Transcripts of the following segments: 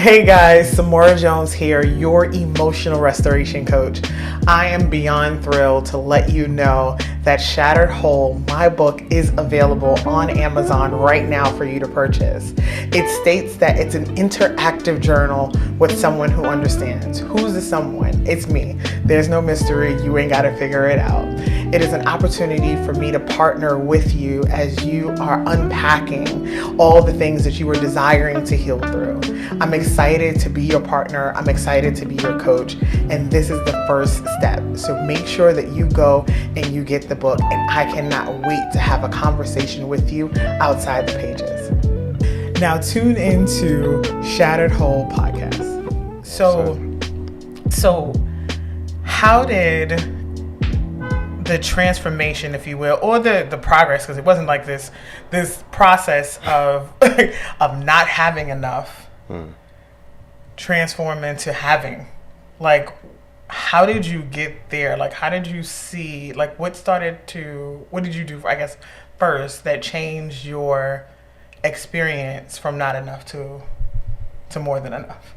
Hey guys, Samora Jones here, your emotional restoration coach. I am beyond thrilled to let you know that Shattered Whole, my book, is available on Amazon right now for you to purchase. It states that it's an interactive journal with someone who understands. Who's the someone? It's me. There's no mystery. You ain't got to figure it out. It is an opportunity for me to partner with you as you are unpacking all the things that you were desiring to heal through. I'm excited to be your partner. I'm excited to be your coach. And this is the first step. So make sure that you go and you get the book. And I cannot wait to have a conversation with you outside the pages. Now tune into Shattered Whole podcast. So how did the transformation, if you will, or the progress, because it wasn't like this process of of not having enough transform into having? Like, how did you get there? Like, how did you see, like, what did you do, I guess, first that changed your experience from not enough to more than enough?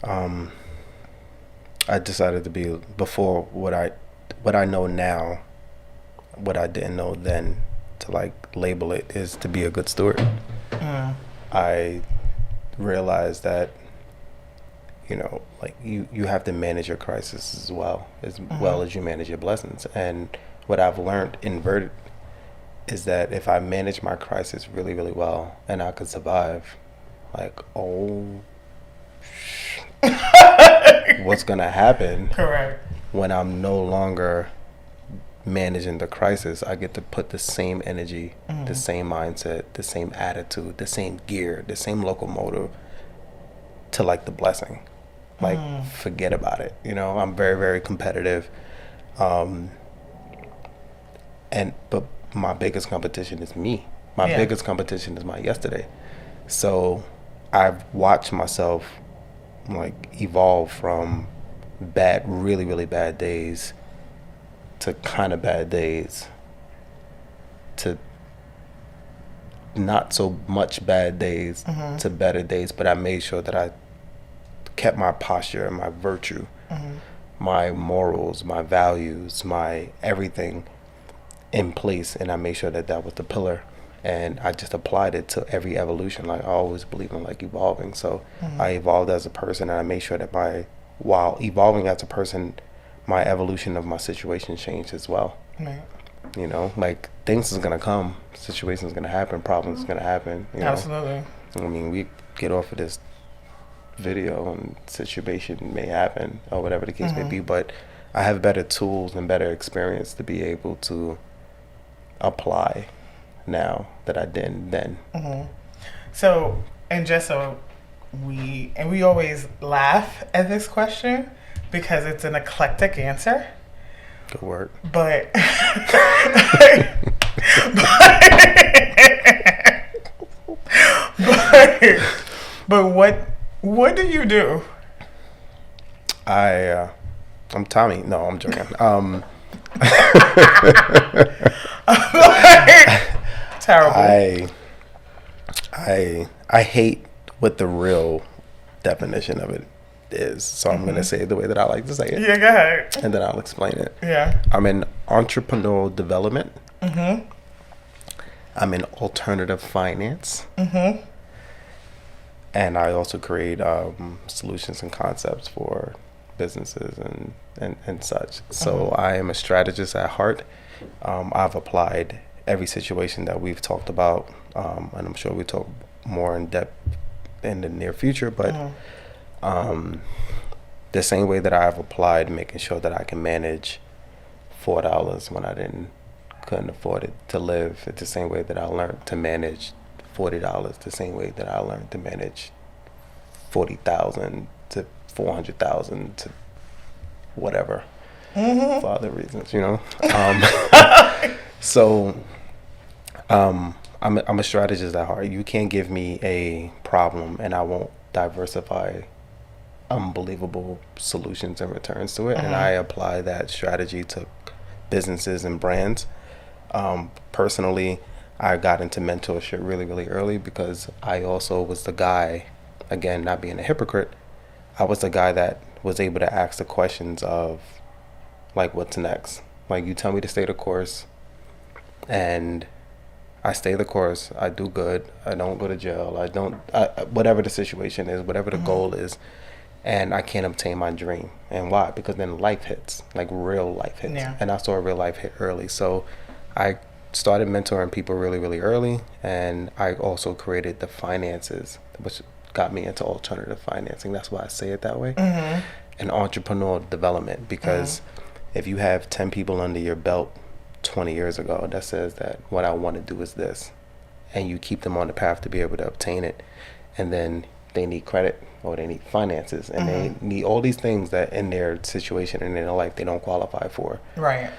I decided to be, before what I know now, what I didn't know then, to like label it, is to be a good steward. I realized that, like you have to manage your crisis as well as you manage your blessings. And what I've learned inverted is that if I manage my crisis really, really well and I could survive, like, what's gonna happen? Correct. When I'm no longer managing the crisis, I get to put the same energy, the same mindset, the same attitude, the same gear, the same locomotive to like the blessing. Like, forget about it. I'm very, very competitive. But my biggest competition is me. My biggest competition is my yesterday. So I've watched myself like evolve from bad, really, really bad days to kind of bad days to not so much bad days to better days. But I made sure that I kept my posture and my virtue, my morals, my values, my everything in place, and I made sure that was the pillar. And I just applied it to every evolution. Like, I always believe in like evolving. So I evolved as a person, and I made sure that while evolving as a person, my evolution of my situation changed as well. Right. Like, things is gonna come, situations gonna happen, problems is gonna happen. Absolutely. I mean, we get off of this video and situation may happen or whatever the case may be, but I have better tools and better experience to be able to apply now that I didn't then. So, and just so we always laugh at this question because it's an eclectic answer. Good work. But what do you do? I'm Tommy. No, I'm joking. Terrible. I hate what the real definition of it is, so I'm going to say it the way that I like to say it. Yeah, go ahead. And then I'll explain it. Yeah. I'm in entrepreneurial development. I'm in alternative finance. And I also create solutions and concepts for businesses and such. So I am a strategist at heart. I've applied every situation that we've talked about, and I'm sure we'll talk more in depth in the near future, but the same way that I've applied making sure that I can manage $4 when I couldn't afford it to live, it's the same way that I learned to manage $40, the same way that I learned to manage 40,000 to 400,000 to whatever for other reasons, So I'm a strategist at heart. You can't give me a problem and I won't diversify unbelievable solutions and returns to it. And I apply that strategy to businesses and brands. Personally, I got into mentorship really, really early because I also was the guy again, not being a hypocrite, I was the guy that was able to ask the questions of, like, what's next? Like, you tell me to stay the course, and I stay the course. I do good. I don't go to jail. Whatever the situation is, whatever the goal is, and I can't obtain my dream. And why? Because then life hits, like real life hits. Yeah. And I saw a real life hit early. So I started mentoring people really, really early. And I also created the finances, which got me into alternative financing. That's why I say it that way. And entrepreneurial development, because if you have 10 people under your belt 20 years ago that says that what I want to do is this, and you keep them on the path to be able to obtain it, and then they need credit or they need finances and they need all these things that in their situation and in their life they don't qualify for. Right.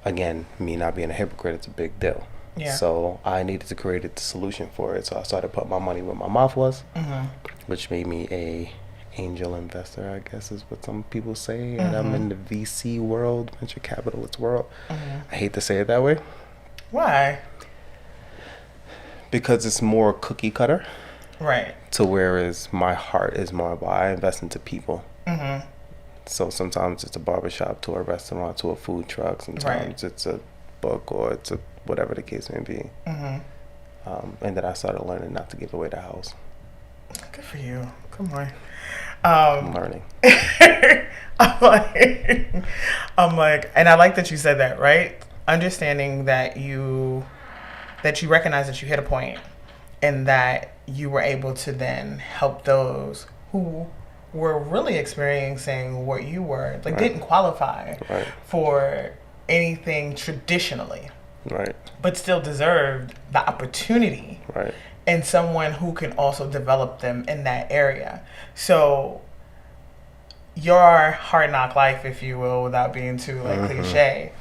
Again, me not being a hypocrite, it's a big deal. Yeah. So I needed to create the solution for it. So I started putting my money where my mouth was, which made me a angel investor, I guess is what some people say. And I'm in the VC world, venture capitalist world. I hate to say it that way. Why? Because it's more cookie cutter. Right. To whereas my heart is more about I invest into people. So sometimes it's a barbershop to a restaurant to a food truck. Sometimes it's a book or it's a whatever the case may be. And then I started learning not to give away the house. Good for you. Come on. I'm learning. I'm like, and I like that you said that, right? Understanding that you recognize that you hit a point and that you were able to then help those who were really experiencing what you were, like didn't qualify for anything traditionally, but still deserved the opportunity, and someone who can also develop them in that area. So your hard knock life, if you will, without being too cliche,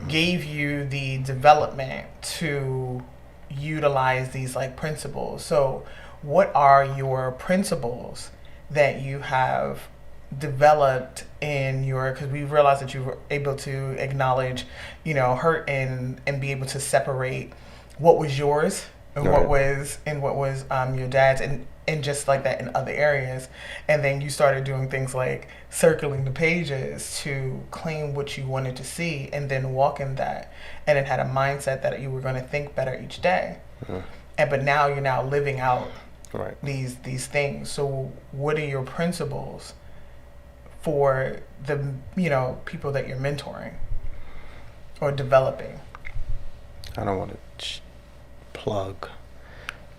gave you the development to utilize these like principles. So what are your principles that you have developed in your, because we realized that you were able to acknowledge, hurt and be able to separate what was yours and what was your dad's, and just like that in other areas. And then you started doing things like circling the pages to claim what you wanted to see and then walk in that, and then had a mindset that you were going to think better each day. But now you're now living out these things. So what are your principles for the people that you're mentoring or developing? I don't want to plug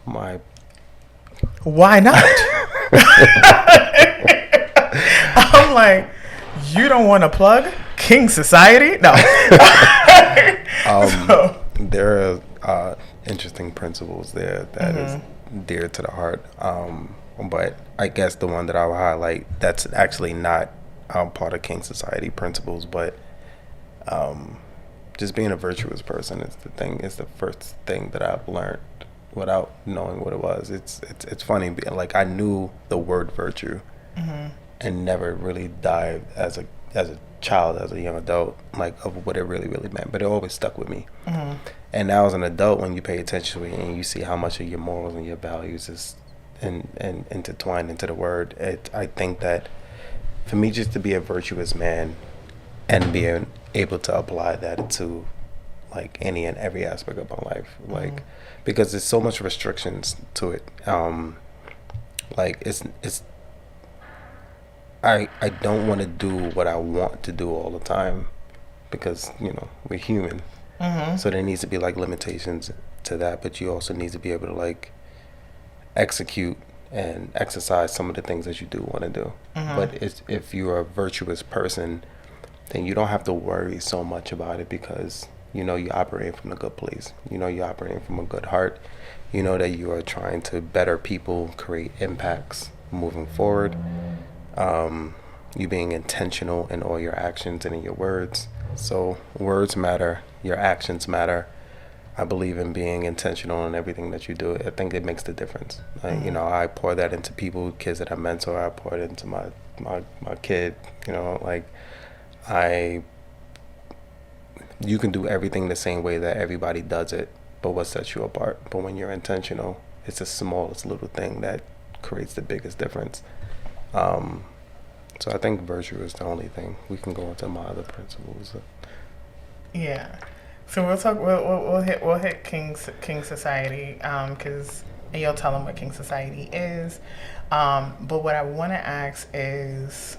my. Why not? I'm like, you don't want to plug King Society? No. There are interesting principles there that is dear to the heart. But I guess the one that I would highlight that's actually not part of King Society principles, but just being a virtuous person is the first thing that I've learned without knowing what it was. It's funny, like I knew the word virtue and never really dived as a child, as a young adult, like of what it really meant, but it always stuck with me. And now as an adult, when you pay attention to it and you see how much of your morals and your values is and intertwined into the word, I think that for me, just to be a virtuous man and being able to apply that to like any and every aspect of my life, like because there's so much restrictions to it. Like it's I don't want to do what I want to do all the time because we're human. So there needs to be like limitations to that, but you also need to be able to like execute and exercise some of the things that you do want to do. But if you're a virtuous person, then you don't have to worry so much about it because you're operating from a good place. You're operating from a good heart. You know that you are trying to better people, create impacts moving forward. You being intentional in all your actions and in your words. So words matter, your actions matter. I believe in being intentional in everything that you do. I think it makes the difference. I pour that into people, kids that I mentor. I pour it into my kid. You can do everything the same way that everybody does it, but what sets you apart? But when you're intentional, it's the smallest little thing that creates the biggest difference. So I think virtue is the only thing. We can go into my other principles. Yeah. So we'll talk. We'll hit King Society, because you'll tell them what King Society is. But what I want to ask is,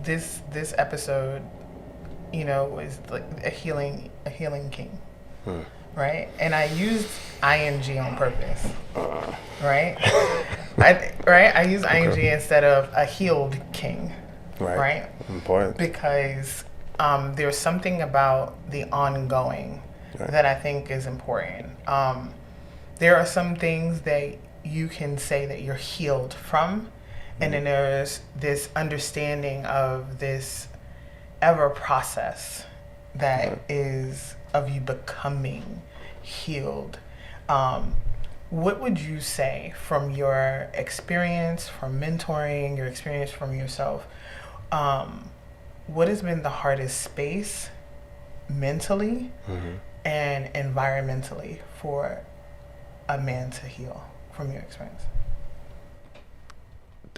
this episode, is like a healing king, right? And I used ing on purpose, right? I use ing instead of a healed king, right? Important. Because there's something about the ongoing that I think is important. There are some things that you can say that you're healed from, and then there's this understanding of this ever process that is of you becoming healed. What would you say from your experience, from mentoring, your experience from yourself? What has been the hardest space mentally and environmentally for a man to heal from your experience?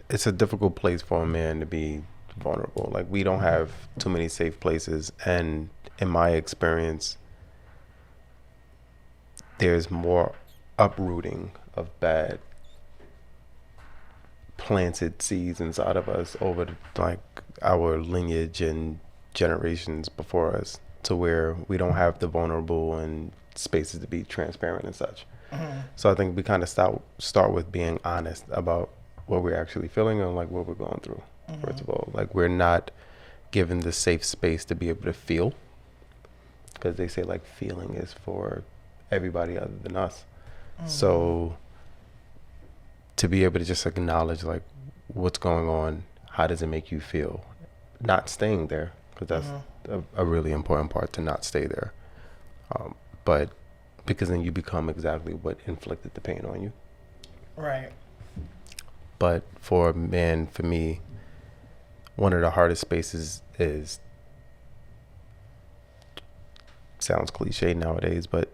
It's a difficult place for a man to be vulnerable. Like, we don't have too many safe places. And in my experience, there's more uprooting of bad planted seeds inside of us over like our lineage and generations before us, to where we don't have the vulnerable and spaces to be transparent and such. So I think we kind of start with being honest about what we're actually feeling and like what we're going through. First of all, like, we're not given the safe space to be able to feel, because they say like feeling is for everybody other than us. So to be able to just acknowledge like what's going on, how does it make you feel, not staying there, because that's a really important part, to not stay there, but because then you become exactly what inflicted the pain on you. Right. But for men, for me, one of the hardest spaces is, sounds cliche nowadays, but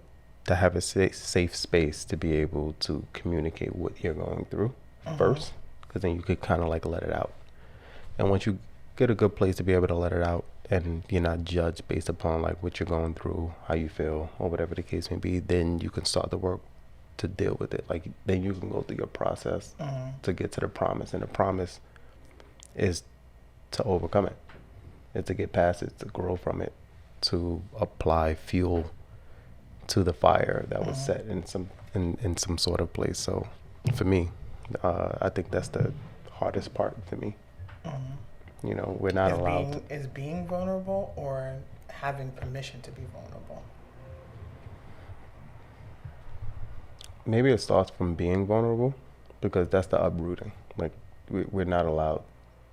to have a safe space to be able to communicate what you're going through first, because then you could kind of like let it out. And once you get a good place to be able to let it out, and you're not judged based upon like what you're going through, how you feel, or whatever the case may be, then you can start the work to deal with it. Like, then you can go through your process to get to the promise. And the promise is to overcome it. It's to get past it, to grow from it, to apply fuel to the fire that was set in some sort of place. So for me, I think that's the hardest part for me. We're not allowed to. Is being vulnerable or having permission to be vulnerable? Maybe it starts from being vulnerable, because that's the uprooting. Like, we're not allowed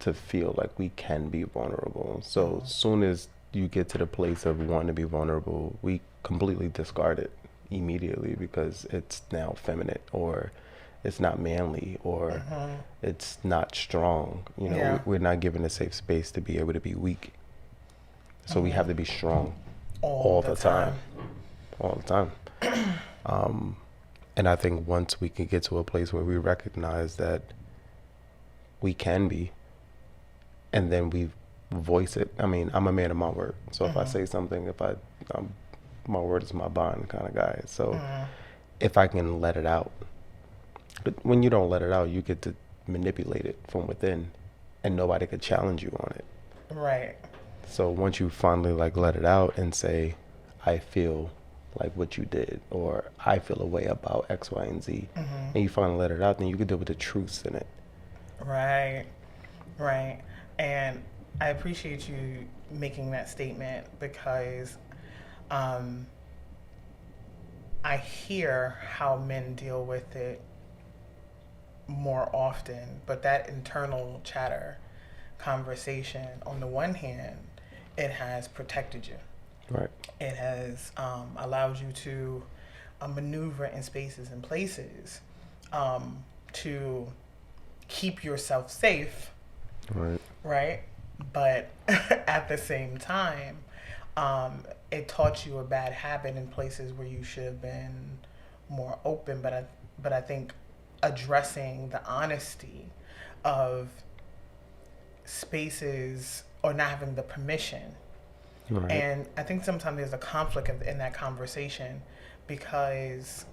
to feel like we can be vulnerable. So as soon as you get to the place of wanting to be vulnerable, we completely discard it immediately, because it's now feminine, or it's not manly, or it's not strong. We're not given a safe space to be able to be weak. So we have to be strong all the time. All the time. And I think once we can get to a place where we recognize that we can be, and then we voice it. I mean, I'm a man of my word. So if I say something, my word is my bond kind of guy. So if I can let it out, but when you don't let it out, you get to manipulate it from within, and nobody could challenge you on it. Right. So once you finally like let it out and say, I feel like what you did, or I feel a way about X, Y, and Z, and you finally let it out, then you can deal with the truths in it. Right. And I appreciate you making that statement, because I hear how men deal with it more often, but that internal chatter conversation, on the one hand, it has protected you. Right. It has allowed you to maneuver in spaces and places to keep yourself safe. Right. But at the same time, it taught you a bad habit in places where you should have been more open. But I think addressing the honesty of spaces or not having the permission. Right. And I think sometimes there's a conflict in that conversation, because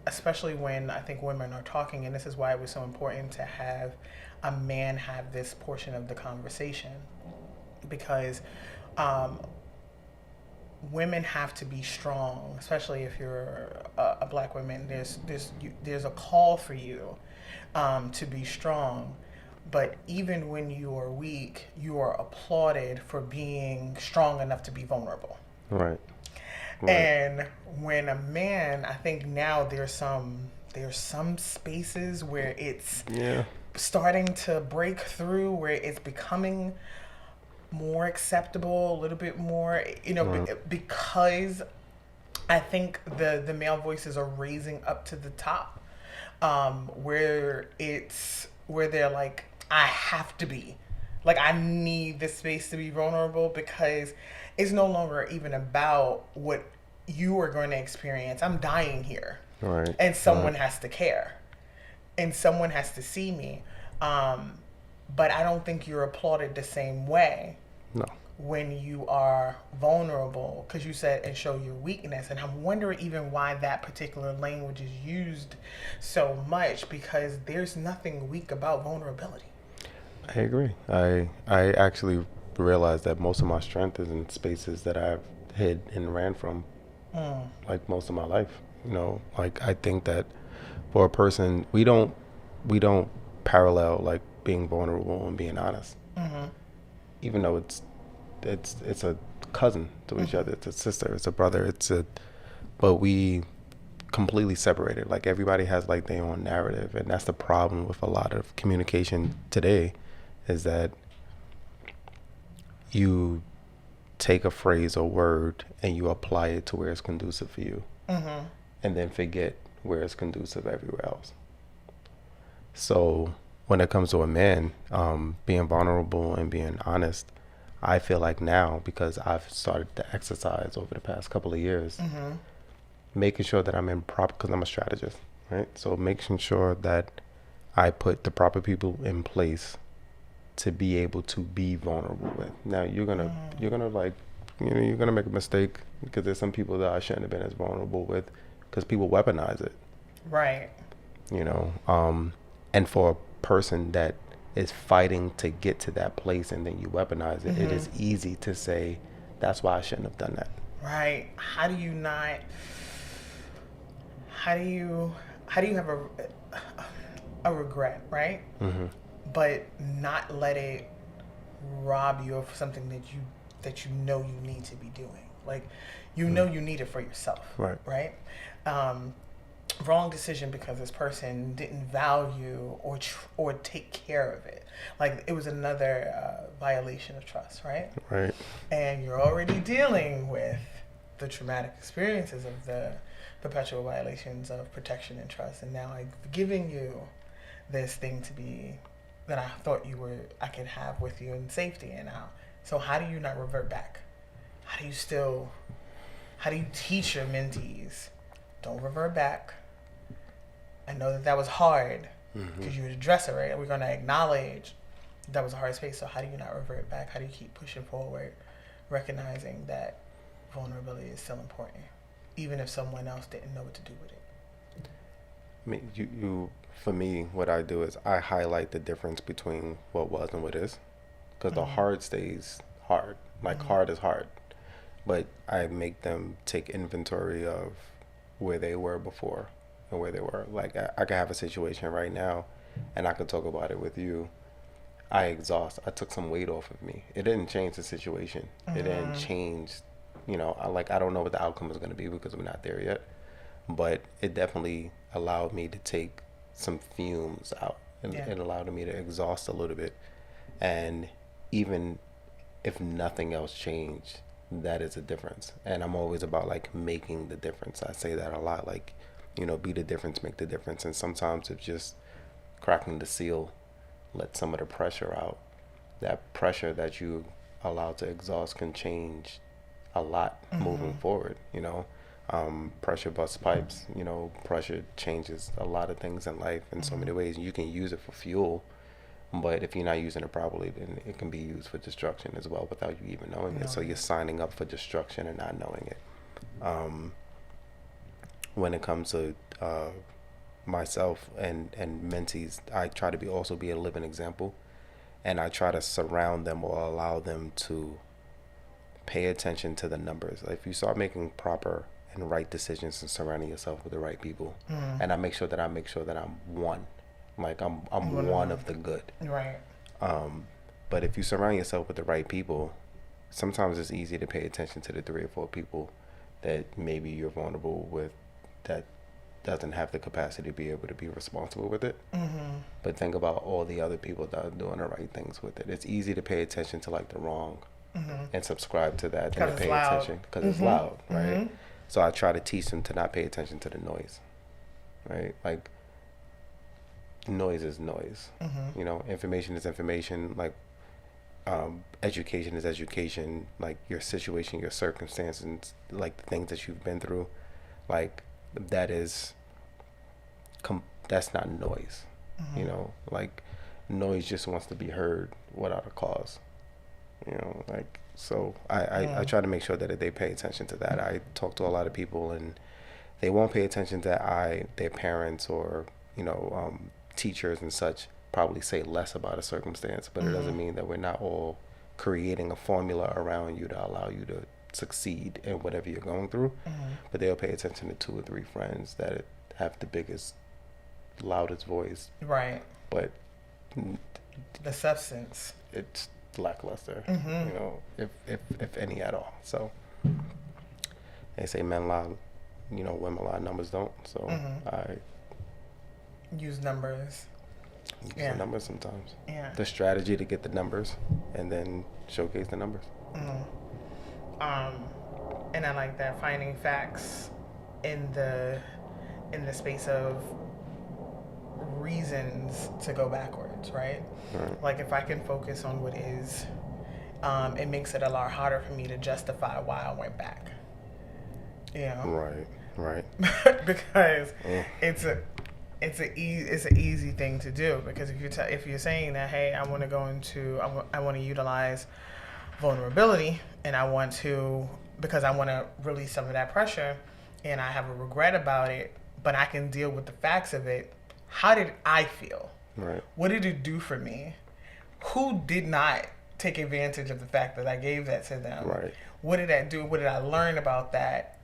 especially when I think women are talking, and this is why it was so important to have a man have this portion of the conversation, because women have to be strong, especially if you're a black woman. There's a call for you to be strong, but even when you are weak, you are applauded for being strong enough to be vulnerable. Right. And when a man, I think now there's some spaces where it's starting to break through, where it's becoming more acceptable, a little bit more, because I think the male voices are raising up to the top, where they're like, I have to be, like, I need this space to be vulnerable, because it's no longer even about what you are going to experience. I'm dying here, Right. and someone has to care, and someone has to see me. But I don't think you're applauded the same way. No. When you are vulnerable, because you said, and show your weakness. And I'm wondering even why that particular language is used so much, because there's nothing weak about vulnerability. I agree. I actually realized that most of my strength is in spaces that I've hid and ran from, like, most of my life. Like, I think that for a person, we don't parallel, like, being vulnerable and being honest. Even though it's a cousin to each other, it's a sister, it's a brother, but we completely separated. Like, everybody has, like, their own narrative, and that's the problem with a lot of communication today, is that you take a phrase or word and you apply it to where it's conducive for you, and then forget where it's conducive everywhere else. So when it comes to a man, being vulnerable and being honest, I feel like now, because I've started to exercise over the past couple of years, making sure that I'm in proper, because I'm a strategist, right? So making sure that I put the proper people in place to be able to be vulnerable with. Now you're gonna like, you're gonna make a mistake, because there's some people that I shouldn't have been as vulnerable with, because people weaponize it. Right. And for a person that is fighting to get to that place and then you weaponize it, it is easy to say, that's why I shouldn't have done that. Right. How do you have a regret, right? But not let it rob you of something that you know you need to be doing. Like, you know you need it for yourself. Right? Wrong decision because this person didn't value or take care of it. Like, it was another violation of trust, right? Right. And you're already dealing with the traumatic experiences of the perpetual violations of protection and trust, and now I'm giving you this thing to be that I thought I could have with you in safety, and now. So how do you not revert back? How do you teach your mentees, don't revert back? I know that was hard, because you're the dresser, right? We're going to acknowledge that was a hard space. So how do you not revert back? How do you keep pushing forward, recognizing that vulnerability is still important, even if someone else didn't know what to do with it? I mean, for me, what I do is I highlight the difference between what was and what is, because the hard stays hard. Like, hard is hard, but I make them take inventory of where they were before and where they were. Like, I could have a situation right now, and I could talk about it with you. I took some weight off of me. It didn't change the situation. It didn't change, I don't know what the outcome is going to be, because we're not there yet. But it definitely allowed me to take some fumes out, and it allowed me to exhaust a little bit. And even if nothing else changed, that is a difference. And I'm always about, like, making the difference. I say that a lot, like, be the difference, make the difference. And sometimes it's just cracking the seal, let some of the pressure out. That pressure that you allow to exhaust can change a lot moving forward, Pressure busts pipes. You know, pressure changes a lot of things in life in so many ways. You can use it for fuel, but if you're not using it properly, then it can be used for destruction as well without you even knowing it. So you're signing up for destruction and not knowing it. When it comes to myself and mentees, I try to be a living example, and I try to surround them or allow them to pay attention to the numbers. If you start making proper and right decisions and surrounding yourself with the right people, and I make sure that I'm one, like I'm one of the good. Right. But if you surround yourself with the right people, sometimes it's easy to pay attention to the 3 or 4 people that maybe you're vulnerable with, that doesn't have the capacity to be able to be responsible with it. But think about all the other people that are doing the right things with it. It's easy to pay attention to like the wrong and subscribe to that than to pay attention because it's loud, right? So I try to teach them to not pay attention to the noise, right? Like, noise is noise. You know, information is information. Like, education is education. Like, your situation, your circumstances, like the things that you've been through, like that's not noise. You know, like, noise just wants to be heard without a cause. You know, like, so I try to make sure that they pay attention to that. I talk to a lot of people and they won't pay attention to their parents or, you know, teachers and such probably say less about a circumstance, but it doesn't mean that we're not all creating a formula around you to allow you to succeed in whatever you're going through. But they'll pay attention to 2 or 3 friends that have the biggest, loudest voice. Right. But the substance, it's lackluster, you know, if any at all. So they say men lie, you know, women lie, numbers don't. So I use numbers. The numbers sometimes. Yeah. The strategy to get the numbers and then showcase the numbers. And I like that, finding facts in the space of reasons to go backwards, right? Like, if I can focus on what is, it makes it a lot harder for me to justify why I went back. You know? Right. Because it's an easy thing to do, because if you're saying that, hey, I want to utilize vulnerability, and because I want to release some of that pressure, and I have a regret about it, but I can deal with the facts of it. How did I feel? Right. What did it do for me? Who did not take advantage of the fact that I gave that to them? Right. What did that do? What did I learn about that?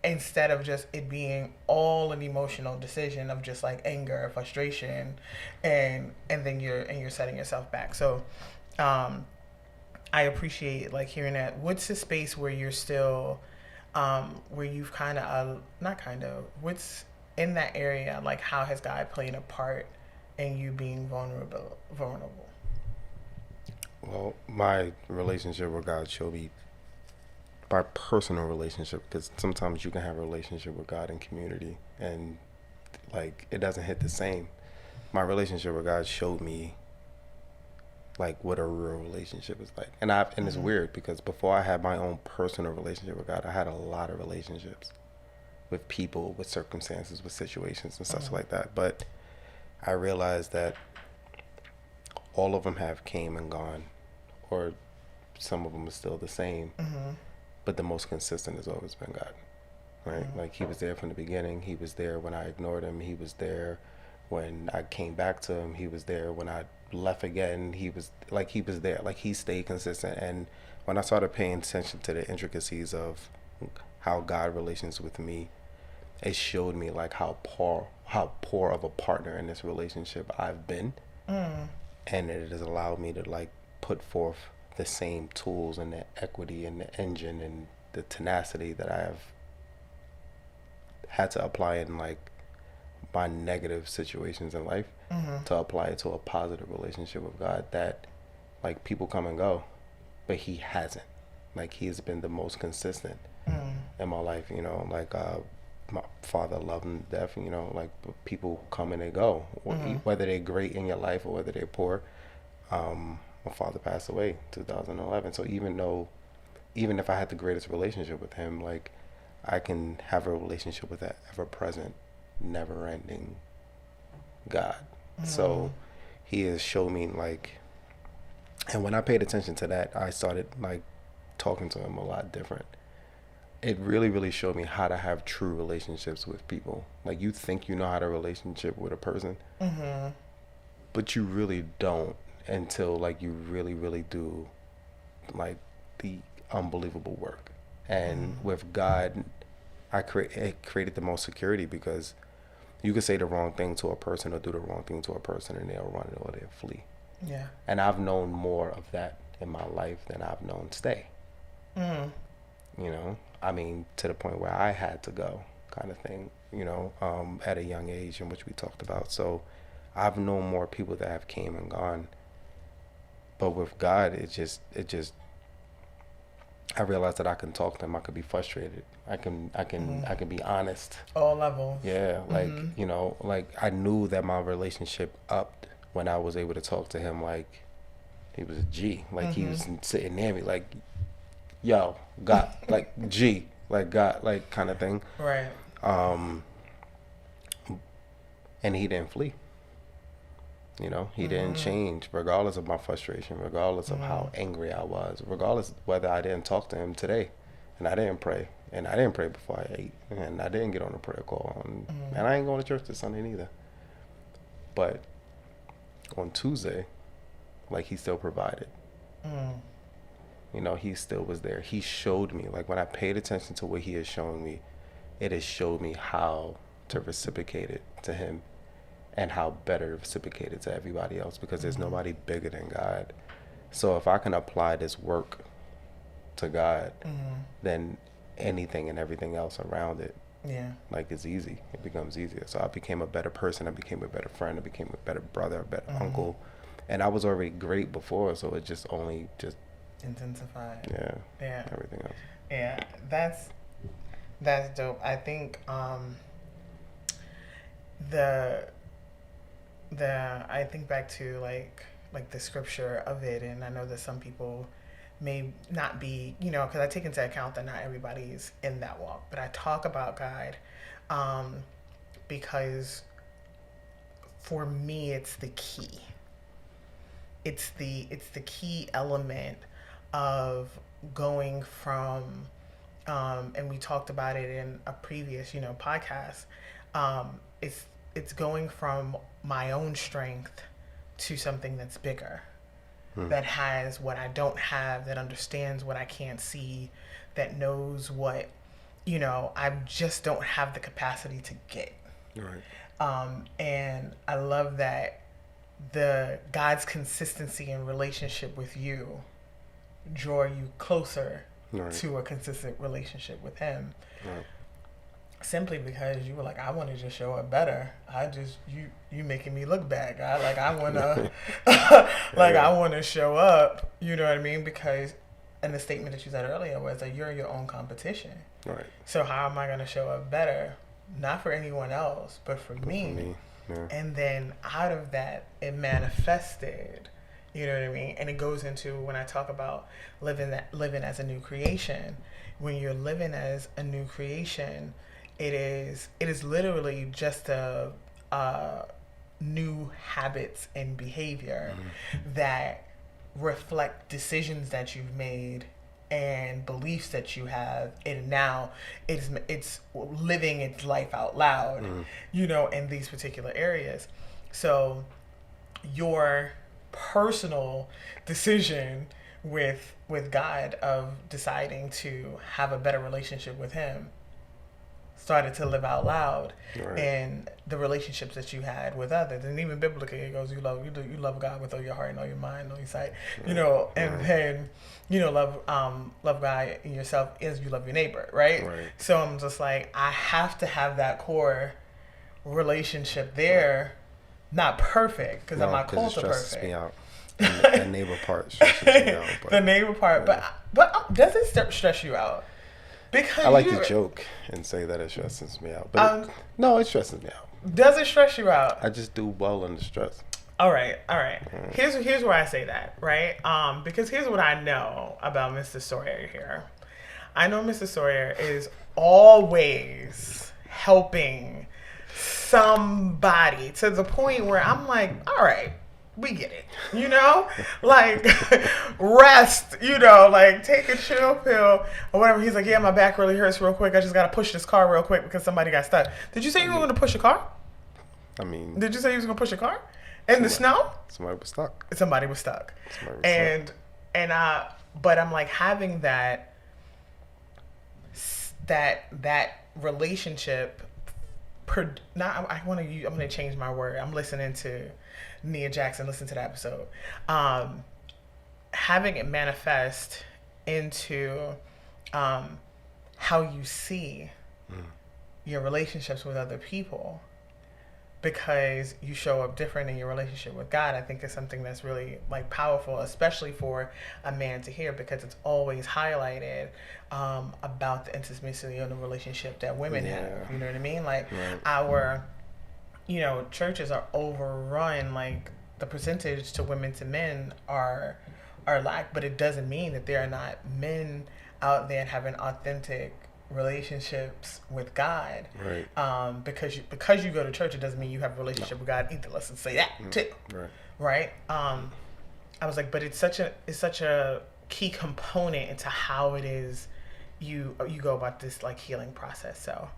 Instead of just it being all an emotional decision of just like anger or frustration, and then you're setting yourself back. So I appreciate like hearing that. What's the space where you're still where you've what's in that area, like how has God played a part in you being vulnerable? Well, my relationship with God showed me, my personal relationship, because sometimes you can have a relationship with God in community and like it doesn't hit the same. My relationship with God showed me like what a real relationship is like. And it's weird because before I had my own personal relationship with God, I had a lot of relationships with people, with circumstances, with situations and such like that. But I realized that all of them have came and gone, or some of them are still the same. But the most consistent has always been God, right? Like, he was there from the beginning. He was there when I ignored him. He was there when I came back to him. He was there when I left again. He was there. Like, he stayed consistent. And when I started paying attention to the intricacies of how God relations with me, it showed me like how poor of a partner in this relationship I've been. And it has allowed me to like put forth the same tools and the equity and the engine and the tenacity that I have had to apply in like my negative situations in life, to apply it to a positive relationship with God. That like people come and go, but he hasn't. Like, he's been the most consistent in my life, you know. Like, my father loved him to death, you know. Like, people come and they go, whether they're great in your life or whether they're poor. My father passed away 2011. So even if I had the greatest relationship with him, like, I can have a relationship with that ever-present, never-ending God. So he has shown me, like, and when I paid attention to that, I started like talking to him a lot different. It really, really showed me how to have true relationships with people. Like, you think you know how to relationship with a person, but you really don't until like you really, really do like the unbelievable work. And with God, it created the most security, because you could say the wrong thing to a person or do the wrong thing to a person and they'll run or they'll flee. Yeah. And I've known more of that in my life than I've known stay. You know, I mean, to the point where I had to go, kind of thing, you know, at a young age, in which we talked about. So I've known more people that have came and gone. But with God, it just I realized that I can talk to him. I could be frustrated. I can be honest. All levels. Yeah, like, you know, like I knew that my relationship upped when I was able to talk to him like he was a G. Like he was sitting near me, like, yo, God, like G, like God, like kind of thing. Right. And he didn't flee. You know, he didn't change, regardless of my frustration, regardless of how angry I was, regardless whether I didn't talk to him today, and I didn't pray, and I didn't pray before I ate, and I didn't get on a prayer call, and I ain't going to church this Sunday neither. But on Tuesday, like, he still provided. You know, he still was there. He showed me, like, when I paid attention to what he is showing me, it has showed me how to reciprocate it to him, and how better to reciprocate it to everybody else, because there's nobody bigger than God. So if I can apply this work to God, then anything and everything else around it, like, it's easy. It becomes easier. So I became a better person. I became a better friend. I became a better brother, a better uncle. And I was already great before, so it just only just intensified. Yeah. Everything else. Yeah, that's dope. I think I think back to like the scripture of it, and I know that some people may not be, you know, because I take into account that not everybody's in that walk, but I talk about God because for me it's the key. It's the key element of going from and we talked about it in a previous, you know, podcast. It's going from my own strength to something that's bigger, that has what I don't have, that understands what I can't see, that knows what, you know, I just don't have the capacity to get. Right. And I love that the God's consistency in relationship with you draw you closer to a consistent relationship with him. Right. Simply because you were like, I want to just show up better. You making me look bad, God. Like, I want to, I want to show up. You know what I mean? Because, and the statement that you said earlier was that you're your own competition. Right. So how am I going to show up better? Not for anyone else, but for me. Yeah. And then out of that, it manifested. You know what I mean? And it goes into when I talk about living as a new creation. When you're living as a new creation, it is literally just a new habits and behavior that reflect decisions that you've made and beliefs that you have, and now it's living its life out loud, you know, in these particular areas. So your personal decision with God of deciding to have a better relationship with him started to live out loud in the relationships that you had with others. And even biblically it goes, you love God with all your heart and all your mind, all your sight, you know, and then, you know, love God and yourself as you love your neighbor, right? So I'm just like, I have to have that core relationship there, not perfect, because I'm not called to perfect. Me out. The neighbor part stresses me out. But, the neighbor part, but does it stress you out? Because I like to joke and say that it stresses me out, but no, it stresses me out. Does it stress you out? I just do well under stress. All right. Here's where I say that, right? Because here's what I know about Mr. Sawyer here. I know Mr. Sawyer is always helping somebody to the point where I'm like, all right, we get it, like rest, like take a chill pill or whatever. He's like, yeah, my back really hurts real quick. I just got to push this car real quick because somebody got stuck. Did you say you were going to push a car? I mean, did you say you was going to push a car in the snow? Somebody was stuck. But I'm like having that relationship. I'm going to change my word. I'm listening to Nia Jackson. Listen to the episode. Having it manifest into how you see your relationships with other people, because you show up different in your relationship with God. I think is something that's really like powerful, especially for a man to hear, because it's always highlighted about the intimacy of the relationship that women have. You know what I mean? Like our, churches are overrun. Like the percentage to women to men are lack, but it doesn't mean that there are not men out there having authentic relationships with God. Right. Because you go to church, it doesn't mean you have a relationship with God either. Let's say that too. Right. I was like, but it's such a key component into how it is you go about this like healing process. So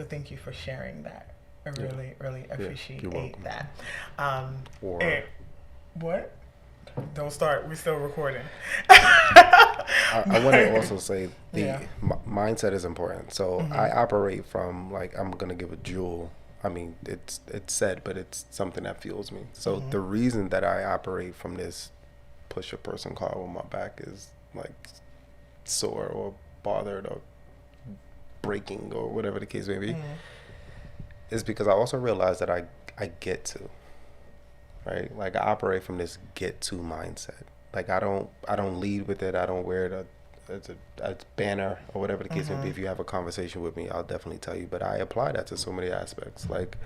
thank you for sharing that. I really appreciate that. What? Don't start. We're still recording. I want to also say mindset is important. So I operate from like, I'm gonna give a jewel. I mean, it's said, but it's something that fuels me. So the reason that I operate from this push a person car on my back is like sore or bothered or breaking or whatever the case may be, is because I also realize that I get to. Right, like I operate from this get to mindset. Like I don't lead with it. I don't wear it as a banner or whatever the case may be. If you have a conversation with me, I'll definitely tell you. But I apply that to so many aspects. Like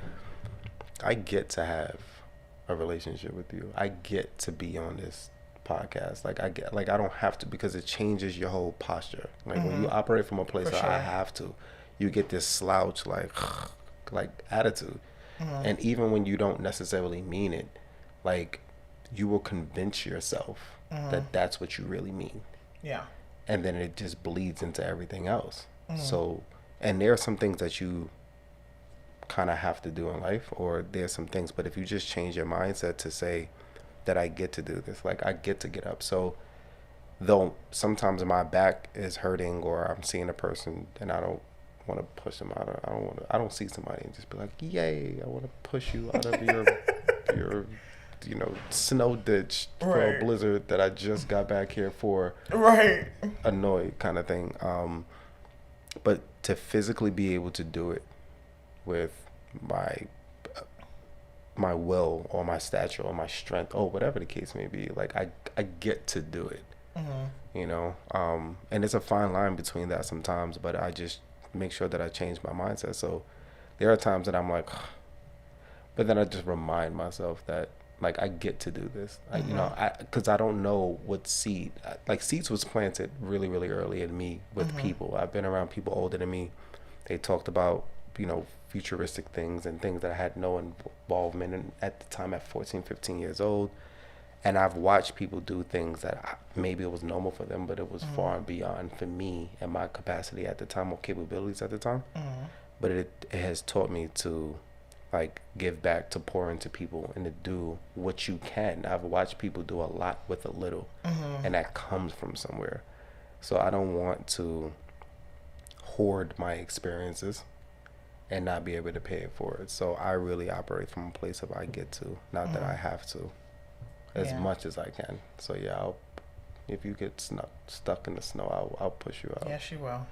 I get to have a relationship with you. I get to be on this podcast. Like I don't have to, because it changes your whole posture. Like when you operate from a place where I have to, you get this slouch like attitude. And even when you don't necessarily mean it, like you will convince yourself that that's what you really mean. Yeah. And then it just bleeds into everything else. So, and there are some things that you kind of have to do in life, or there's some things, but if you just change your mindset to say that I get to do this, like I get to get up. So though sometimes my back is hurting or I'm seeing a person and I don't want to push them out. I don't see somebody and just be like, yay, I want to push you out of your snow ditch for a blizzard that I just got back here for. Annoyed kind of thing. But to physically be able to do it with my will or my stature or my strength or whatever the case may be, like I get to do it. And it's a fine line between that sometimes, but I just make sure that I change my mindset. So there are times that I'm like, but then I just remind myself that like I get to do this. Because I don't know what seed, like seeds was planted really, really early in me with people. I've been around people older than me. They talked about, futuristic things and things that I had no involvement in at the time at 14, 15 years old. And I've watched people do things that maybe it was normal for them, but it was far and beyond for me and my capacity at the time or capabilities at the time. But it has taught me to like give back, to pour into people, and to do what you can. I've watched people do a lot with a little, and that comes from somewhere. So I don't want to hoard my experiences and not be able to pay it forward. So I really operate from a place of I get to, not that I have to. As much as I can. So if you get stuck in the snow, I'll push you out. Yes, you will.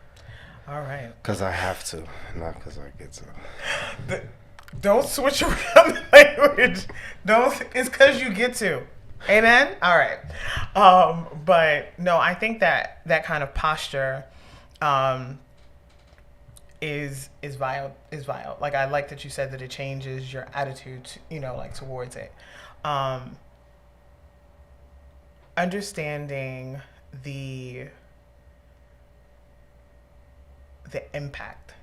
All right. Because I have to, not because I get to. Don't switch around the language. It's because you get to. Amen. All right. But no, I think that kind of posture, is vile. Like I like that you said that it changes your attitude, like towards it. Understanding the the impact,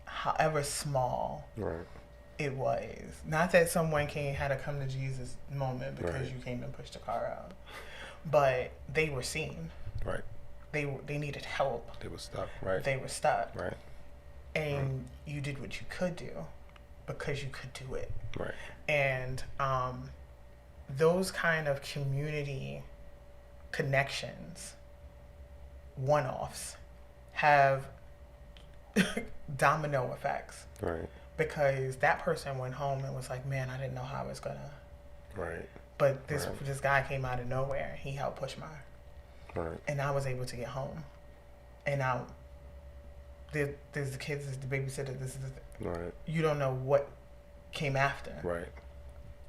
however small Right. it was. Not that someone had a come to Jesus moment because Right. you came and pushed the car out, but they were seen. Right. They needed help. They were stuck. Right. They were stuck. Right. And you did what you could do because you could do it. Right. And those kind of community connections, one-offs, have domino effects. Right. Because that person went home and was like, man, I didn't know how I was gonna. Right. But this guy came out of nowhere. He helped push mine. Right. And I was able to get home. And now there's the kids, there's the babysitter, this is right. You don't know what came after. Right.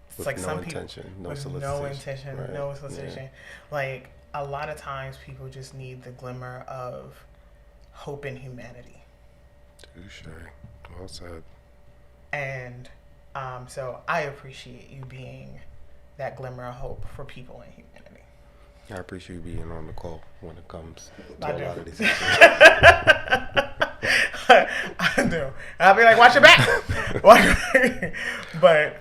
It's With like no some intention, people no with solicitation. no intention, Right. no solicitation. Yeah. Like a lot of times people just need the glimmer of hope in humanity. Touche. Well said. And so I appreciate you being that glimmer of hope for people in humanity. I appreciate you being on the call when it comes to I a do. lot of these things. I do. I'll be like, watch your back. But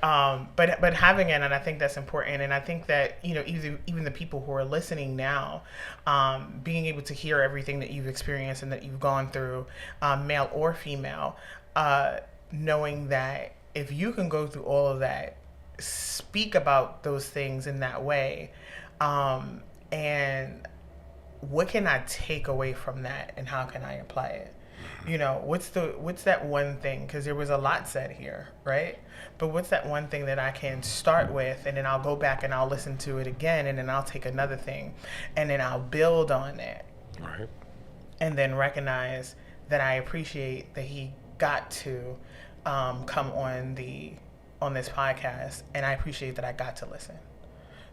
having it, and I think that's important. And I think that, you know, even the people who are listening now, being able to hear everything that you've experienced and that you've gone through, male or female, knowing that if you can go through all of that, speak about those things in that way, and what can I take away from that and how can I apply it? You know, what's that one thing? Because there was a lot said here, right? But what's that one thing that I can start with, and then I'll go back and I'll listen to it again, and then I'll take another thing, and then I'll build on it. Right. And then recognize that I appreciate that he got to come on this podcast, and I appreciate that I got to listen.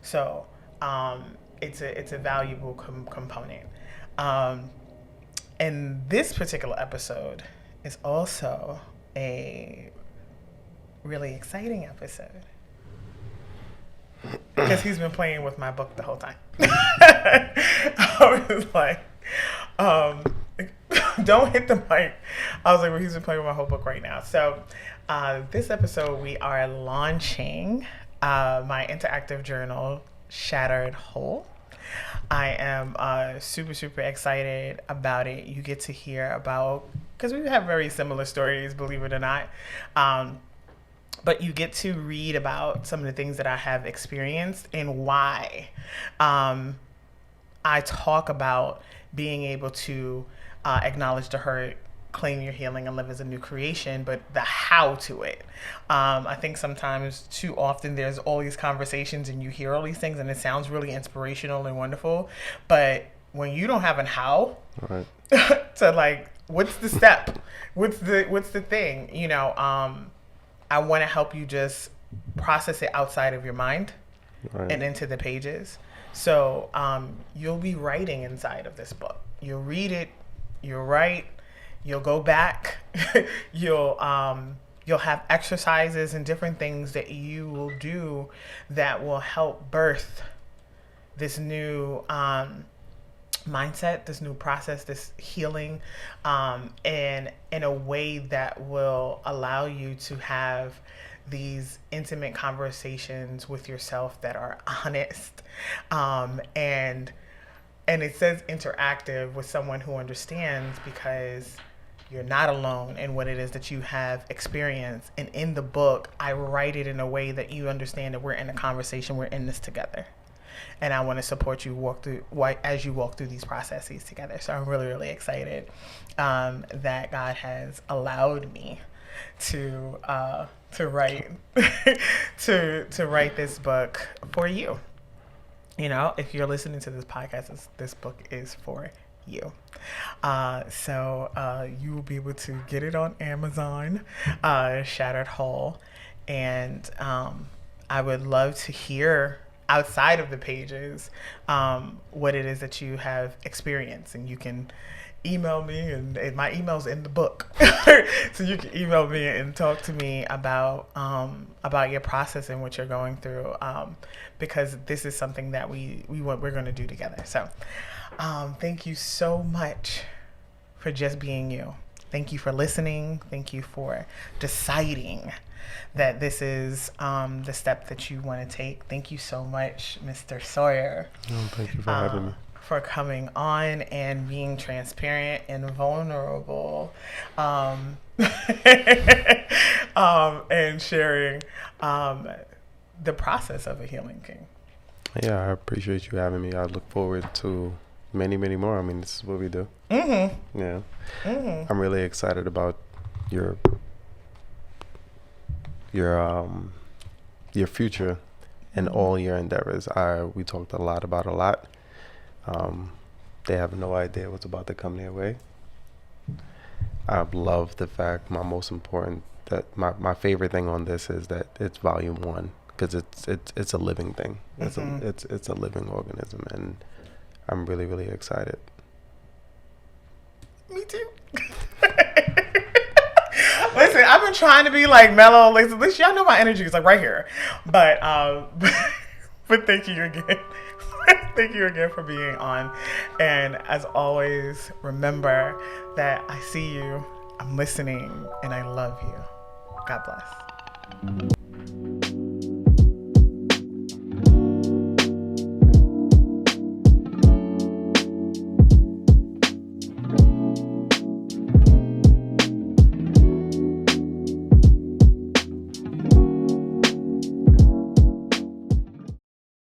So it's a valuable component. And this particular episode is also a really exciting episode because he's been playing with my book the whole time. I was like, don't hit the mic. I was like, well, he's been playing with my whole book right now. So this episode, we are launching my interactive journal, Shattered Whole. I am super, super excited about it. You get to hear about, because we have very similar stories, believe it or not. But you get to read about some of the things that I have experienced and why. I talk about being able to acknowledge the hurt, claim your healing, and live as a new creation, but the how to it. I think sometimes too often there's all these conversations and you hear all these things and it sounds really inspirational and wonderful, but when you don't have an how, right. To like, what's the step? What's the thing? You know, I want to help you just process it outside of your mind, right, and into the pages. So you'll be writing inside of this book. You'll read it, you'll write, you'll go back, you'll have exercises and different things that you will do that will help birth this new mindset, this new process, this healing, and in a way that will allow you to have these intimate conversations with yourself that are honest, and it says interactive with someone who understands, because you're not alone in what it is that you have experienced. And in the book, I write it in a way that you understand that we're in a conversation, we're in this together. And I want to support you as you walk through these processes together. So I'm really, really excited that God has allowed me to write to write this book for you. You know, if you're listening to this podcast, this book is for you. So you will be able to get it on Amazon, Shattered Whole. And I would love to hear outside of the pages what it is that you have experienced. And you can email me, and my email's in the book. So you can email me and talk to me about your process and what you're going through, because this is something that we're going to do together. So thank you so much for just being you. Thank you for listening. Thank you for deciding that this is the step that you want to take. Thank you so much, Mr. Sawyer. Oh, thank you for having me. For coming on and being transparent and vulnerable, and sharing the process of a healing king. Yeah, I appreciate you having me. I look forward to many, many more. I mean, this is what we do. Mm-hmm. Yeah. Mm-hmm. I'm really excited about your future and all your endeavors. We talked a lot about a lot. They have no idea what's about to come their way. I love the fact my favorite thing on this is that it's volume 1, because it's a living thing. It's a living organism, and I'm really, really excited. Me too. Listen, I've been trying to be like mellow. Like, at least y'all know my energy is like right here. But thank you again. Thank you again for being on. And as always, remember that I see you, I'm listening, and I love you. God bless.